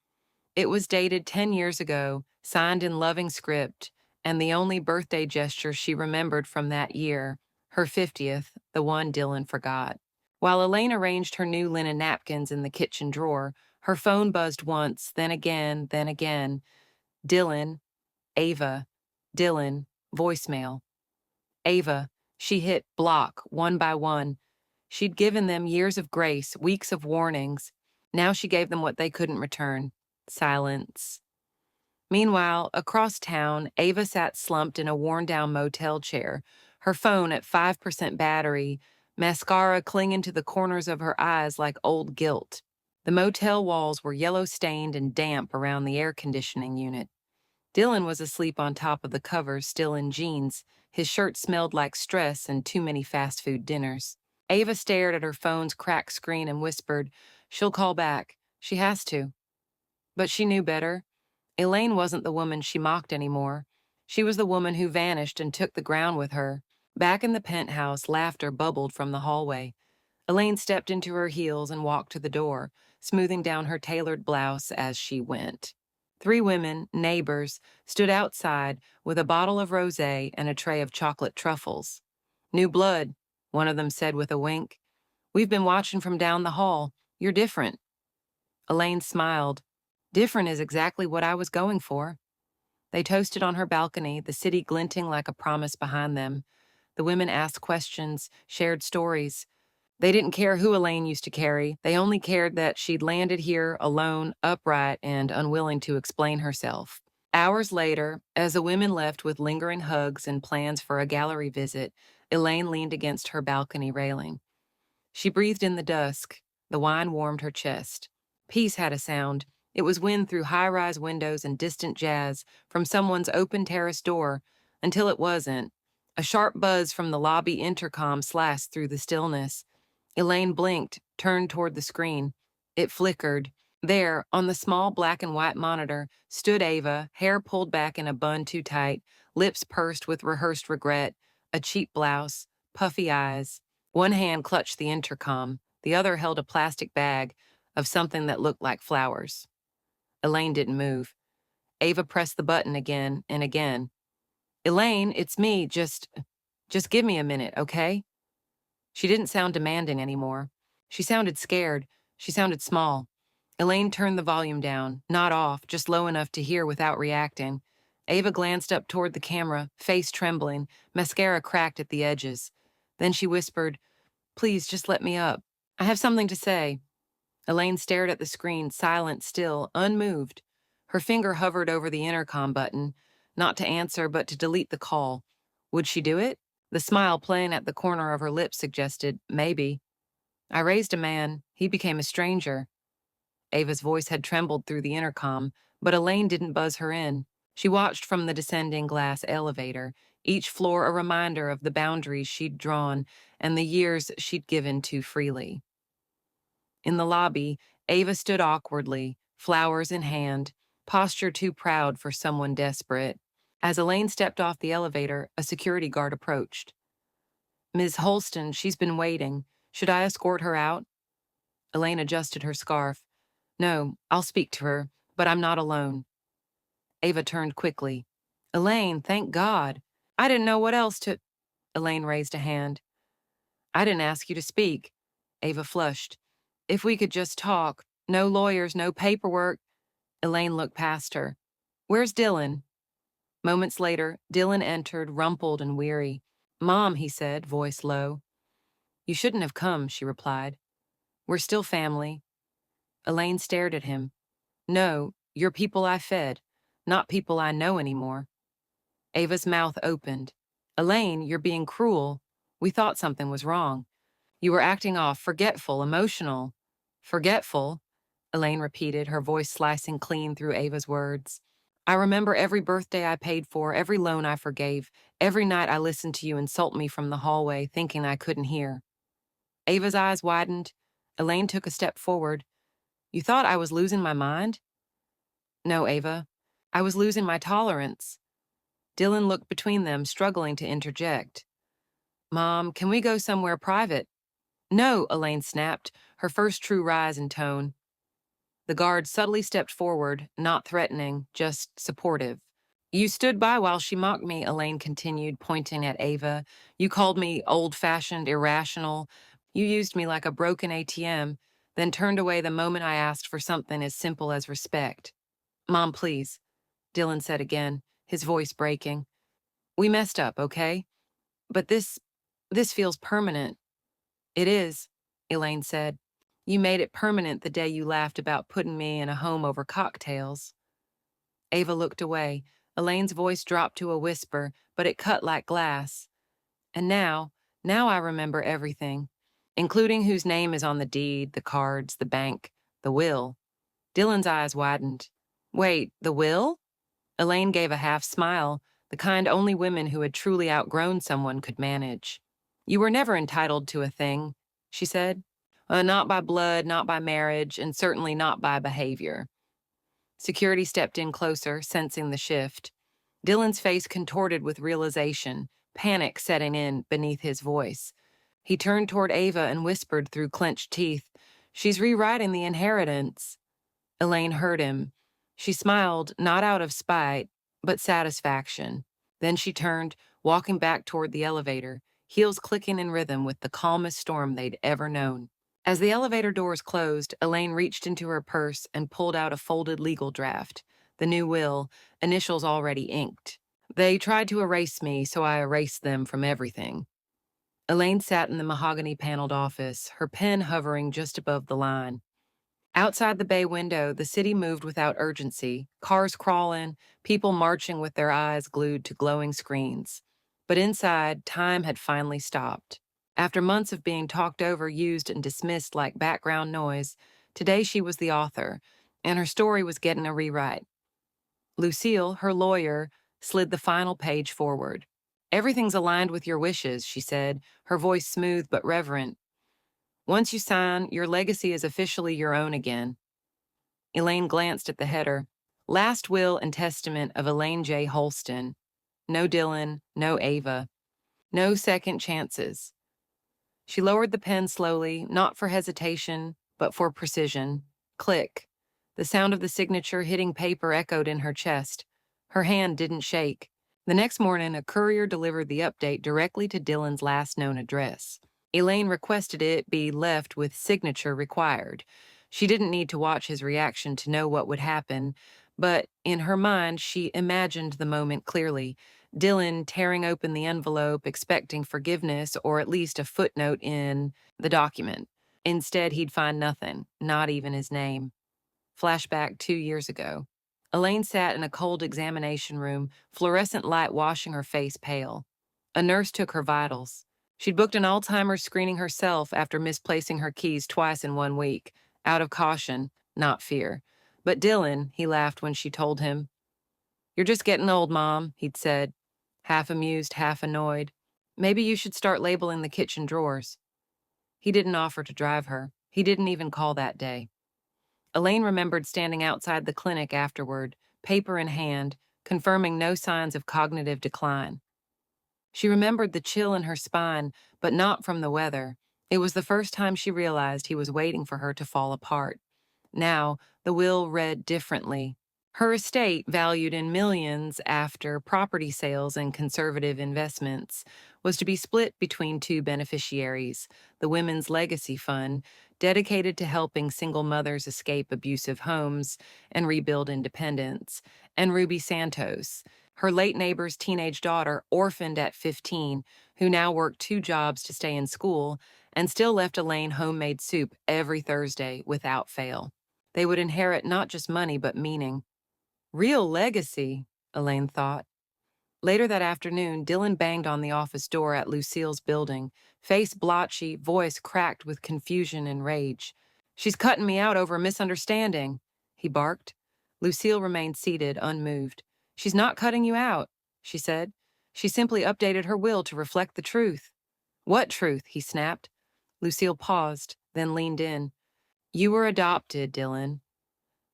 It was dated 10 years ago, signed in loving script, and the only birthday gesture she remembered from that year, her 50th, the one Dylan forgot. While Elaine arranged her new linen napkins in the kitchen drawer, her phone buzzed once, then again, then again. Dylan, Ava, Dylan, voicemail. Ava, she hit block one by one. She'd given them years of grace, weeks of warnings. Now she gave them what they couldn't return. Silence. Meanwhile, across town, Ava sat slumped in a worn-down motel chair, her phone at 5% battery, mascara clinging to the corners of her eyes like old guilt. The motel walls were yellow-stained and damp around the air conditioning unit. Dylan was asleep on top of the covers, still in jeans. His shirt smelled like stress and too many fast food dinners. Ava stared at her phone's cracked screen and whispered, "She'll call back. She has to." But she knew better. Elaine wasn't the woman she mocked anymore. She was the woman who vanished and took the ground with her. Back in the penthouse, laughter bubbled from the hallway. Elaine stepped into her heels and walked to the door, smoothing down her tailored blouse as she went. 3 women, neighbors, stood outside with a bottle of rosé and a tray of chocolate truffles. "New blood," one of them said with a wink. "We've been watching from down the hall. You're different." Elaine smiled. "Different is exactly what I was going for." They toasted on her balcony, the city glinting like a promise behind them. The women asked questions, shared stories. They didn't care who Elaine used to carry. They only cared that she'd landed here alone, upright, and unwilling to explain herself. Hours later, as the women left with lingering hugs and plans for a gallery visit, Elaine leaned against her balcony railing. She breathed in the dusk. The wine warmed her chest. Peace had a sound. It was wind through high-rise windows and distant jazz from someone's open terrace door, until it wasn't. A sharp buzz from the lobby intercom slashed through the stillness. Elaine blinked, turned toward the screen. It flickered. There, on the small black and white monitor, stood Ava, hair pulled back in a bun too tight, lips pursed with rehearsed regret, a cheap blouse, puffy eyes. One hand clutched the intercom, the other held a plastic bag of something that looked like flowers. Elaine didn't move. Ava pressed the button again and again. "Elaine, it's me, just give me a minute, okay?" She didn't sound demanding anymore. She sounded scared. She sounded small. Elaine turned the volume down, not off, just low enough to hear without reacting. Ava glanced up toward the camera, face trembling, mascara cracked at the edges. Then she whispered, "Please, just let me up. I have something to say." Elaine stared at the screen, silent still, unmoved. Her finger hovered over the intercom button, not to answer, but to delete the call. Would she do it? The smile playing at the corner of her lips suggested, maybe. "I raised a man. He became a stranger." Ava's voice had trembled through the intercom, but Elaine didn't buzz her in. She watched from the descending glass elevator, each floor a reminder of the boundaries she'd drawn and the years she'd given too freely. In the lobby, Ava stood awkwardly, flowers in hand, posture too proud for someone desperate. As Elaine stepped off the elevator, a security guard approached. "Ms. Holston, she's been waiting. Should I escort her out?" Elaine adjusted her scarf. "No, I'll speak to her, but I'm not alone." Ava turned quickly. "Elaine, thank God. I didn't know what else to—" Elaine raised a hand. "I didn't ask you to speak." Ava flushed. "If we could just talk. No lawyers, no paperwork." Elaine looked past her. "Where's Dylan?" Moments later, Dylan entered, rumpled and weary. "Mom," he said, voice low. "You shouldn't have come," she replied. "We're still family." Elaine stared at him. "No, you're people I fed, not people I know anymore." Ava's mouth opened. "Elaine, you're being cruel. We thought something was wrong. You were acting off, forgetful, emotional." "Forgetful?" Elaine repeated, her voice slicing clean through Ava's words. "I remember every birthday I paid for, every loan I forgave, every night I listened to you insult me from the hallway, thinking I couldn't hear." Ava's eyes widened. Elaine took a step forward. "You thought I was losing my mind?" "No, Ava. I was losing my tolerance." Dylan looked between them, struggling to interject. "Mom, can we go somewhere private?" "No," Elaine snapped, her first true rise in tone. The guard subtly stepped forward, not threatening, just supportive. "You stood by while she mocked me," Elaine continued, pointing at Ava. "You called me old-fashioned, irrational. You used me like a broken ATM, then turned away the moment I asked for something as simple as respect." "Mom, please," Dylan said again, his voice breaking. "We messed up, okay? But this feels permanent." "It is," Elaine said. "You made it permanent the day you laughed about putting me in a home over cocktails." Ava looked away. Elaine's voice dropped to a whisper, but it cut like glass. "And now I remember everything, including whose name is on the deed, the cards, the bank, the will." Dylan's eyes widened. "Wait, the will?" Elaine gave a half smile, the kind only women who had truly outgrown someone could manage. "You were never entitled to a thing," she said. Not by blood, not by marriage, and certainly not by behavior." Security stepped in closer, sensing the shift. Dylan's face contorted with realization, panic setting in beneath his voice. He turned toward Ava and whispered through clenched teeth, "She's rewriting the inheritance." Elaine heard him. She smiled, not out of spite, but satisfaction. Then she turned, walking back toward the elevator, heels clicking in rhythm with the calmest storm they'd ever known. As the elevator doors closed, Elaine reached into her purse and pulled out a folded legal draft, the new will, initials already inked. They tried to erase me, so I erased them from everything. Elaine sat in the mahogany-paneled office, her pen hovering just above the line. Outside the bay window, the city moved without urgency, cars crawling, people marching with their eyes glued to glowing screens. But inside, time had finally stopped. After months of being talked over, used, and dismissed like background noise, today she was the author, and her story was getting a rewrite. Lucille, her lawyer, slid the final page forward. "Everything's aligned with your wishes," she said, her voice smooth but reverent. "Once you sign, your legacy is officially your own again." Elaine glanced at the header. Last will and testament of Elaine J. Holston. No Dylan, no Ava. No second chances. She lowered the pen slowly, not for hesitation, but for precision. Click. The sound of the signature hitting paper echoed in her chest. Her hand didn't shake. The next morning, a courier delivered the update directly to Dylan's last known address. Elaine requested it be left with signature required. She didn't need to watch his reaction to know what would happen, but in her mind, she imagined the moment clearly. Dylan tearing open the envelope, expecting forgiveness or at least a footnote in the document. Instead, he'd find nothing, not even his name. Flashback 2 years ago. Elaine sat in a cold examination room, fluorescent light washing her face pale. A nurse took her vitals. She'd booked an Alzheimer's screening herself after misplacing her keys twice in 1 week, out of caution, not fear. But Dylan, he laughed when she told him. "You're just getting old, Mom," he'd said, half amused, half annoyed. "Maybe you should start labeling the kitchen drawers." He didn't offer to drive her. He didn't even call that day. Elaine remembered standing outside the clinic afterward, paper in hand, confirming no signs of cognitive decline. She remembered the chill in her spine, but not from the weather. It was the first time she realized he was waiting for her to fall apart. Now, the will read differently. Her estate, valued in millions after property sales and conservative investments, was to be split between 2 beneficiaries: the Women's Legacy Fund, dedicated to helping single mothers escape abusive homes and rebuild independence, and Ruby Santos, her late neighbor's teenage daughter, orphaned at 15, who now worked 2 jobs to stay in school and still left Elaine homemade soup every Thursday without fail. They would inherit not just money but meaning. Real legacy, Elaine thought. Later that afternoon, Dylan banged on the office door at Lucille's building, face blotchy, voice cracked with confusion and rage. "She's cutting me out over a misunderstanding," he barked. Lucille remained seated, unmoved. "She's not cutting you out," she said. "She simply updated her will to reflect the truth." "What truth?" he snapped. Lucille paused, then leaned in. "You were adopted, Dylan."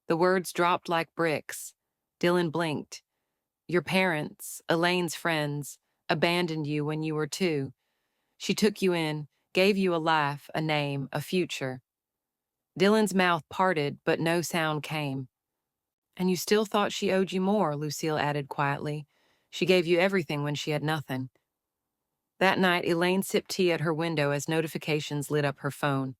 The words dropped like bricks. Dylan blinked. "Your parents, Elaine's friends, abandoned you when you were 2. She took you in, gave you a life, a name, a future." Dylan's mouth parted, but no sound came. "And you still thought she owed you more," Lucille added quietly. "She gave you everything when she had nothing." That night, Elaine sipped tea at her window as notifications lit up her phone.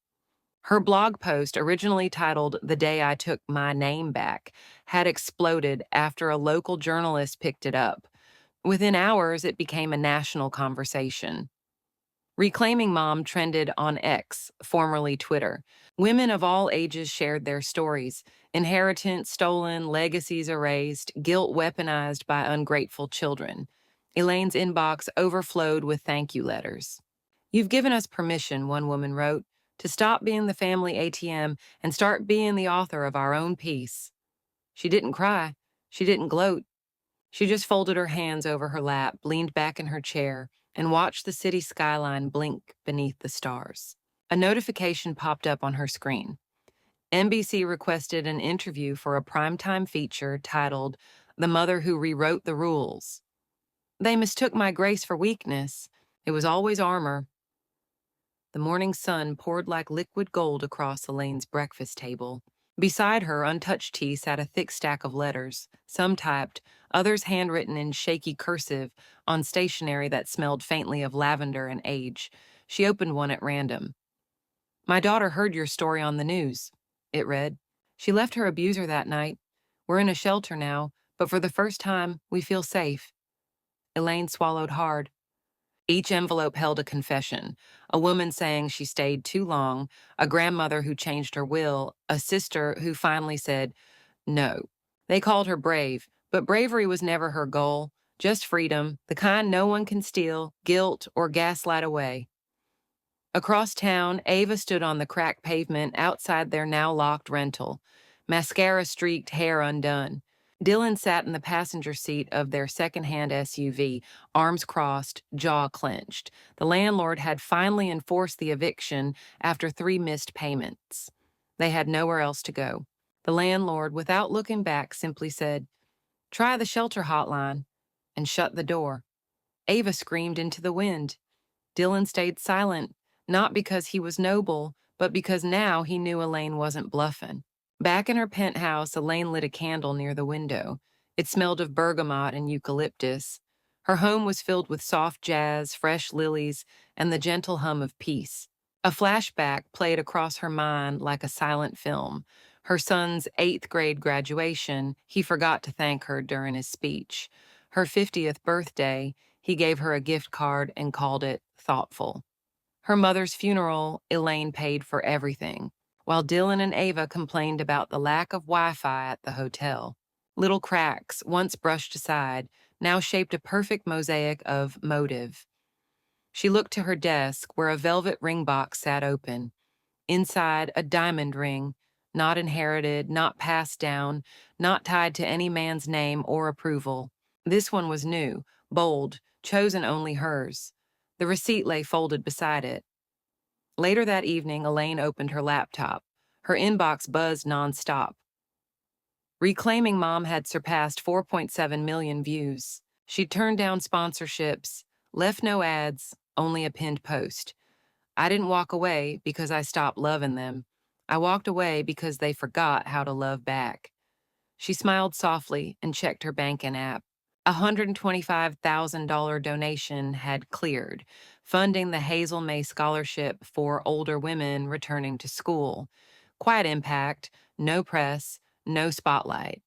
Her blog post, originally titled "The Day I Took My Name Back," had exploded after a local journalist picked it up. Within hours, it became a national conversation. Reclaiming Mom trended on X, formerly Twitter. Women of all ages shared their stories: inheritance stolen, legacies erased, guilt weaponized by ungrateful children. Elaine's inbox overflowed with thank you letters. "You've given us permission," one woman wrote, "to stop being the family ATM and start being the author of our own piece." She didn't cry. She didn't gloat. She just folded her hands over her lap, leaned back in her chair, and watched the city skyline blink beneath the stars. A notification popped up on her screen. NBC requested an interview for a primetime feature titled "The Mother Who Rewrote the Rules." "They mistook my grace for weakness. It was always armor." The morning sun poured like liquid gold across Elaine's breakfast table. Beside her, untouched tea, sat a thick stack of letters, some typed, others handwritten in shaky cursive on stationery that smelled faintly of lavender and age. She opened one at random. My daughter heard your story on the news, it read. She left her abuser that night. We're in a shelter now, but for the first time, we feel safe. Elaine swallowed hard. Each envelope held a confession, a woman saying she stayed too long, a grandmother who changed her will, a sister who finally said no. They called her brave, but bravery was never her goal, just freedom, the kind no one can steal, guilt, or gaslight away. Across town, Ava stood on the cracked pavement outside their now locked rental, mascara-streaked hair undone. Dylan sat in the passenger seat of their second-hand SUV, arms crossed, jaw clenched. The landlord had finally enforced the eviction after 3 missed payments. They had nowhere else to go. The landlord, without looking back, simply said, "Try the shelter hotline," and shut the door. Ava screamed into the wind. Dylan stayed silent, not because he was noble, but because now he knew Elaine wasn't bluffing. Back in her penthouse, Elaine lit a candle near the window. It smelled of bergamot and eucalyptus. Her home was filled with soft jazz, fresh lilies, and the gentle hum of peace. A flashback played across her mind like a silent film. Her son's 8th grade graduation, he forgot to thank her during his speech. Her 50th birthday, he gave her a gift card and called it thoughtful. Her mother's funeral, Elaine paid for everything, while Dylan and Ava complained about the lack of Wi-Fi at the hotel. Little cracks, once brushed aside, now shaped a perfect mosaic of motive. She looked to her desk, where a velvet ring box sat open. Inside, a diamond ring, not inherited, not passed down, not tied to any man's name or approval. This one was new, bold, chosen only hers. The receipt lay folded beside it. Later that evening, Elaine opened her laptop. Her inbox buzzed nonstop. Reclaiming Mom had surpassed 4.7 million views. She'd turned down sponsorships, left no ads, only a pinned post. I didn't walk away because I stopped loving them. I walked away because they forgot how to love back. She smiled softly and checked her banking app. A $125,000 donation had cleared, funding the Hazel May Scholarship for older women returning to school. Quiet impact, no press, no spotlight.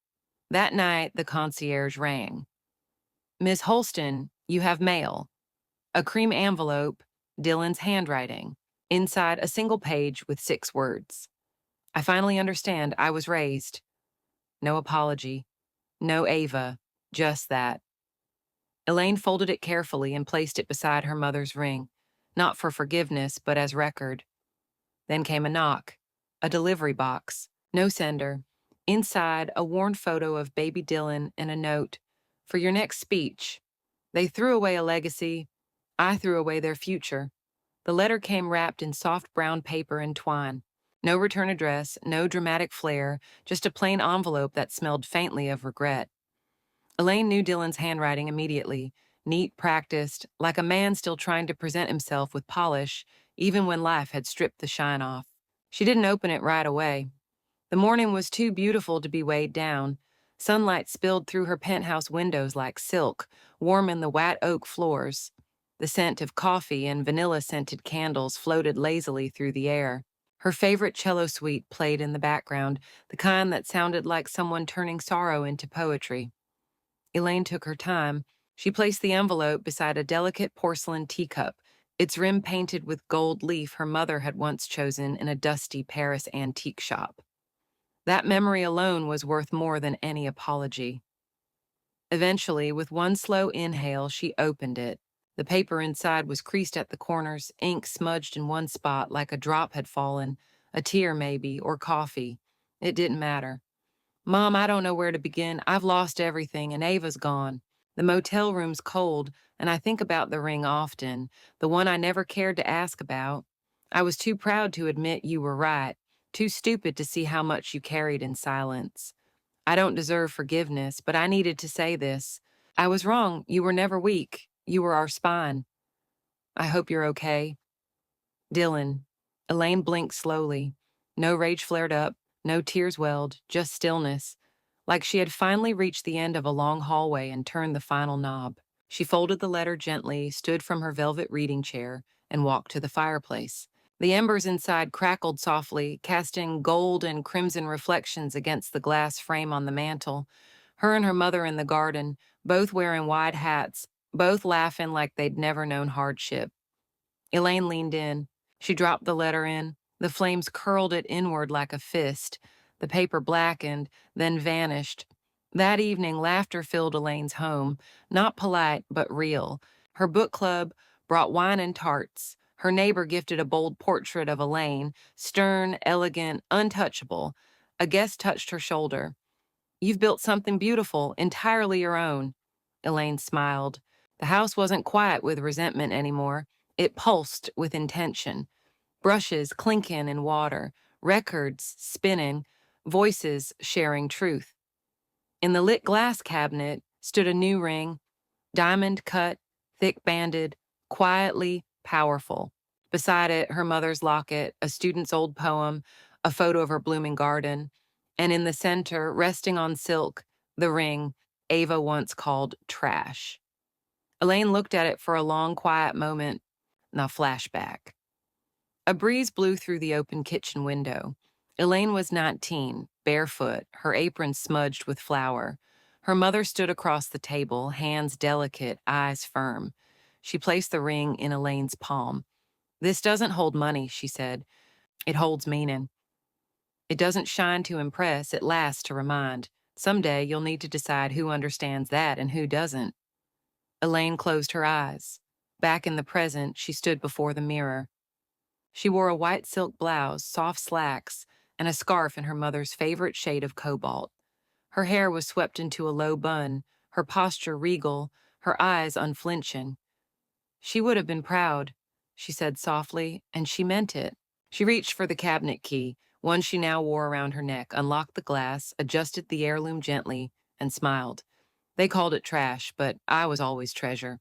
That night, the concierge rang. "Miss Holston, you have mail." A cream envelope, Dylan's handwriting. Inside, a single page with 6 words. "I finally understand. I was raised." No apology. No Ava. Just that. Elaine folded it carefully and placed it beside her mother's ring, not for forgiveness, but as record. Then came a knock. A delivery box. No sender. Inside, a worn photo of baby Dylan and a note, "For your next speech." They threw away a legacy. I threw away their future. The letter came wrapped in soft brown paper and twine. No return address, no dramatic flair, just a plain envelope that smelled faintly of regret. Elaine knew Dylan's handwriting immediately, neat, practiced, like a man still trying to present himself with polish, even when life had stripped the shine off. She didn't open it right away. The morning was too beautiful to be weighed down. Sunlight spilled through her penthouse windows like silk, warming the white oak floors. The scent of coffee and vanilla-scented candles floated lazily through the air. Her favorite cello suite played in the background, the kind that sounded like someone turning sorrow into poetry. Elaine took her time. She placed the envelope beside a delicate porcelain teacup, its rim painted with gold leaf her mother had once chosen in a dusty Paris antique shop. That memory alone was worth more than any apology. Eventually, with one slow inhale, she opened it. The paper inside was creased at the corners, ink smudged in one spot like a drop had fallen, a tear maybe, or coffee. It didn't matter. "Mom, I don't know where to begin. I've lost everything, and Ava's gone. The motel room's cold, and I think about the ring often, the one I never cared to ask about. I was too proud to admit you were right, too stupid to see how much you carried in silence. I don't deserve forgiveness, but I needed to say this. I was wrong. You were never weak. You were our spine. I hope you're okay." Dylan. Elaine blinked slowly. No rage flared up, no tears welled, just stillness, like she had finally reached the end of a long hallway and turned the final knob. She folded the letter gently, stood from her velvet reading chair, and walked to the fireplace. The embers inside crackled softly, casting gold and crimson reflections against the glass frame on the mantel. Her and her mother in the garden, both wearing wide hats, both laughing like they'd never known hardship. Elaine leaned in. She dropped the letter in. The flames curled it inward like a fist. The paper blackened, then vanished. That evening, laughter filled Elaine's home, not polite, but real. Her book club brought wine and tarts. Her neighbor gifted a bold portrait of Elaine, stern, elegant, untouchable. A guest touched her shoulder. "You've built something beautiful, entirely your own." Elaine smiled. The house wasn't quiet with resentment anymore. It pulsed with intention. Brushes clinking in water, records spinning, voices sharing truth. In the lit glass cabinet stood a new ring, diamond cut, thick banded, quietly powerful. Beside it, her mother's locket, a student's old poem, a photo of her blooming garden, and in the center, resting on silk, the ring Ava once called trash. Elaine looked at it for a long, quiet moment. Now flashback. A breeze blew through the open kitchen window. Elaine was 19, barefoot, her apron smudged with flour. Her mother stood across the table, hands delicate, eyes firm. She placed the ring in Elaine's palm. "This doesn't hold money," she said. "It holds meaning. It doesn't shine to impress, it lasts to remind. Someday you'll need to decide who understands that and who doesn't." Elaine closed her eyes. Back in the present, she stood before the mirror. She wore a white silk blouse, soft slacks, and a scarf in her mother's favorite shade of cobalt. Her hair was swept into a low bun, her posture regal, her eyes unflinching. "She would have been proud," she said softly, and she meant it. She reached for the cabinet key, one she now wore around her neck, unlocked the glass, adjusted the heirloom gently, and smiled. "They called it trash, but I was always treasure.